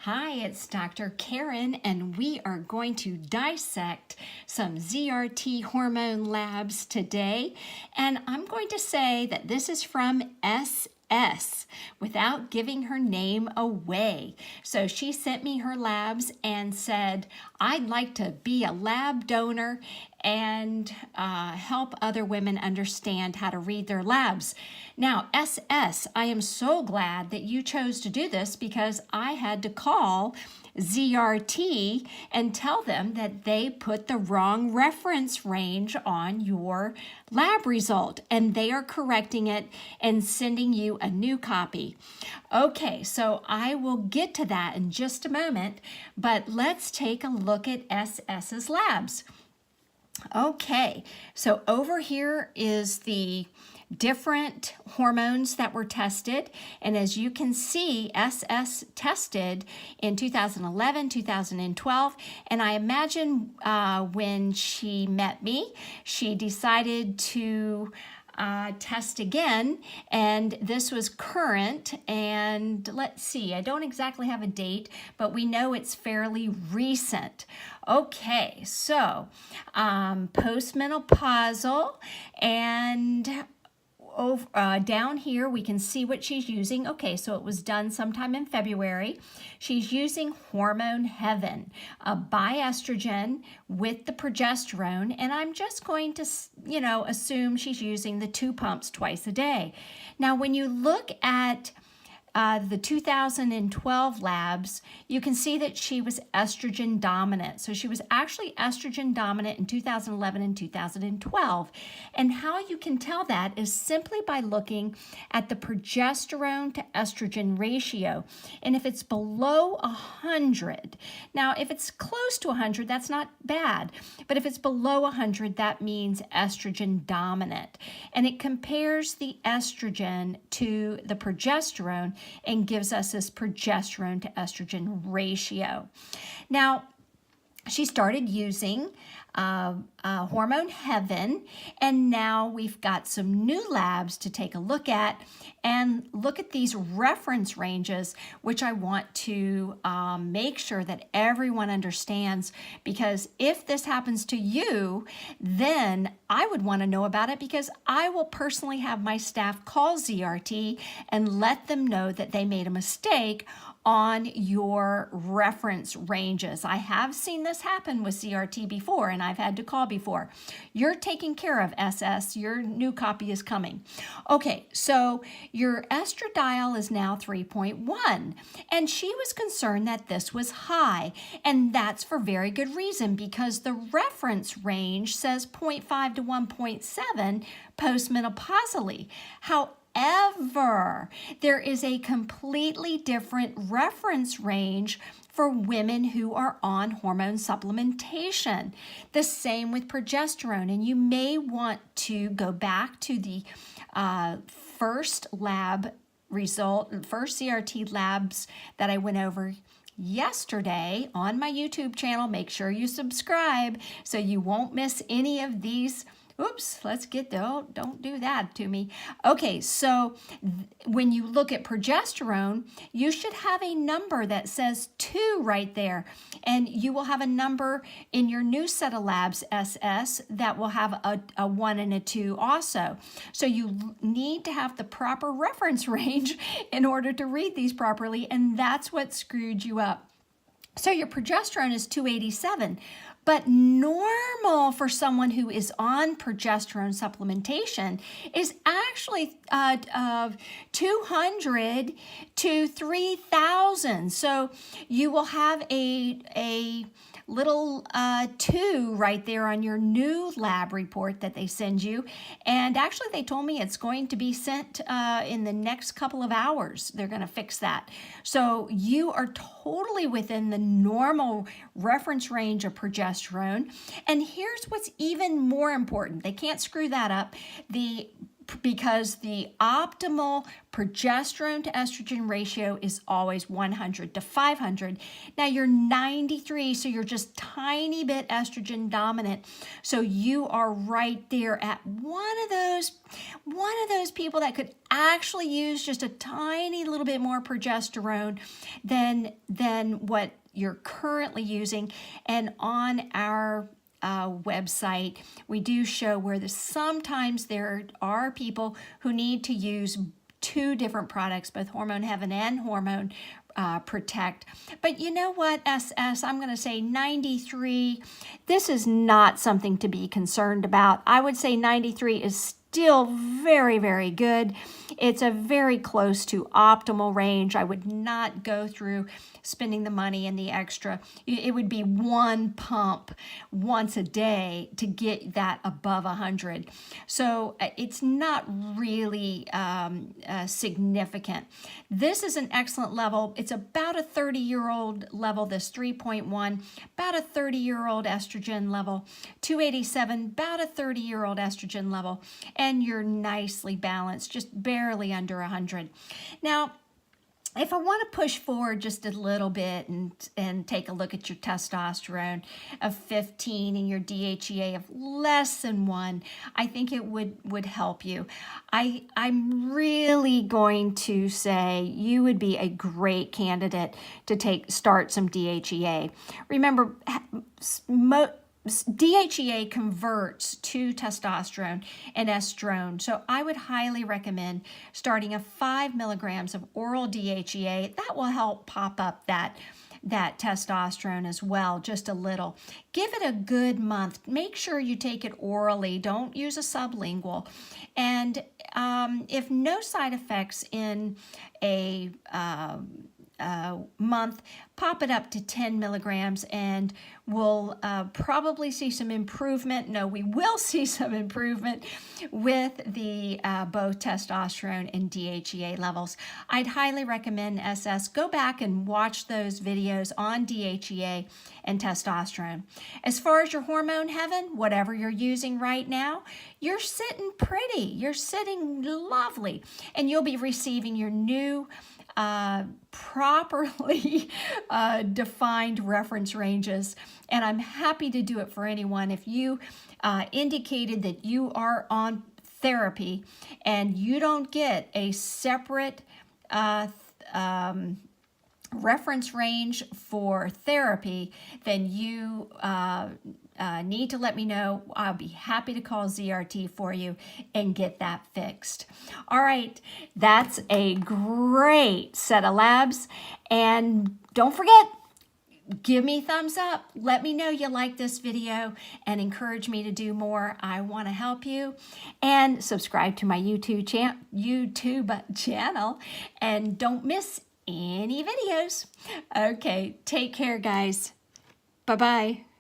Hi, it's Dr. Karen, and we are going to dissect some ZRT hormone labs today. And I'm going to say that this is from SS without giving her name away. So she sent me her labs and said, I'd like to be a lab donor and help other women understand how to read their labs. Now, SS, I am so glad that you chose to do this because I had to call ZRT and tell them that they put the wrong reference range on your lab result, and they are correcting it and sending you a new copy. Okay, so I will get to that in just a moment, but let's take a look at SS's labs. Okay, so over here is the different hormones that were tested, and as you can see, SS tested in 2011, 2012, and I imagine when she met me, she decided to test again, and this was current, and let's see, I don't exactly have a date, but we know it's fairly recent. Okay, so postmenopausal, and down here we can see what she's using. Okay, so it was done sometime in February. She's using Hormone Heaven, a biestrogen with the progesterone, and I'm just going to, assume she's using the 2 pumps twice a day. Now, when you look at the 2012 labs, you can see that she was estrogen dominant. So she was actually estrogen dominant in 2011 and 2012. And how you can tell that is simply by looking at the progesterone to estrogen ratio. And if it's below 100, now if it's close to 100, that's not bad. But if it's below 100, that means estrogen dominant. And it compares the estrogen to the progesterone and gives us this progesterone to estrogen ratio. Now, she started using Hormone Heaven, and now we've got some new labs to take a look at and look at these reference ranges, which I want to make sure that everyone understands, because if this happens to you, then I would want to know about it, because I will personally have my staff call ZRT and let them know that they made a mistake on your reference ranges. I have seen this happen with CRT before, and I've had to call before. You're taken care of, SS. Your new copy is coming. Okay, so your estradiol is now 3.1, and she was concerned that this was high, and that's for very good reason, because the reference range says 0.5 to 1.7 postmenopausally. However, there is a completely different reference range for women who are on hormone supplementation. The same with progesterone, and you may want to go back to the first CRT labs that I went over yesterday on my YouTube channel. Make sure you subscribe so you won't miss any of these. Oops, don't do that to me. Okay, so when you look at progesterone, you should have a number that says 2 right there. And you will have a number in your new set of labs, SS, that will have a 1 and a 2 also. So you need to have the proper reference range in order to read these properly, and that's what screwed you up. So your progesterone is 287, but normal for someone who is on progesterone supplementation is actually 200 to 3,000. So you will have a little 2 right there on your new lab report that they send you. And actually they told me it's going to be sent in the next couple of hours. They're going to fix that. So you are totally within the normal reference range of progesterone. And here's what's even more important. They can't screw that up. The because the optimal progesterone to estrogen ratio is always 100 to 500. Now you're 93, so you're just tiny bit estrogen dominant. So you are right there at one of those people that could actually use just a tiny little bit more progesterone than what you're currently using. And on our website, we do show where sometimes there are people who need to use two different products, both Hormone Heaven and Hormone Protect. But you know what, SS, I'm going to say 93, this is not something to be concerned about. I would say 93 is still very, very good. It's a very close to optimal range. I would not go through spending the money and the extra. It would be one pump once a day to get that above 100. So it's not really significant. This is an excellent level. It's about a 30-year-old level, this 3.1, about a 30-year-old estrogen level, 287, about a 30-year-old estrogen level, and you're nicely balanced, just barely under 100. Now, if I want to push forward just a little bit and take a look at your testosterone of 15 and your DHEA of less than 1, I think it would help you. I'm really going to say you would be a great candidate to start some DHEA. Remember, DHEA converts to testosterone and estrone. So I would highly recommend starting a 5 milligrams of oral DHEA. That will help pop up that testosterone as well, just a little. Give it a good month. Make sure you take it orally. Don't use a sublingual. And if no side effects in a month, pop it up to 10 milligrams and we'll probably see some improvement. No, we will see some improvement with the both testosterone and DHEA levels. I'd highly recommend, SS, go back and watch those videos on DHEA and testosterone. As far as your Hormone Heaven, whatever you're using right now, you're sitting pretty, you're sitting lovely, and you'll be receiving your new properly defined reference ranges. And I'm happy to do it for anyone. If you indicated that you are on therapy and you don't get a separate reference range for therapy, then you need to let me know. I'll be happy to call ZRT for you and get that fixed. All right, that's a great set of labs. And don't forget, give me a thumbs up. Let me know you like this video and encourage me to do more. I want to help you. And subscribe to my YouTube channel and don't miss any videos. Okay, take care, guys. Bye-bye.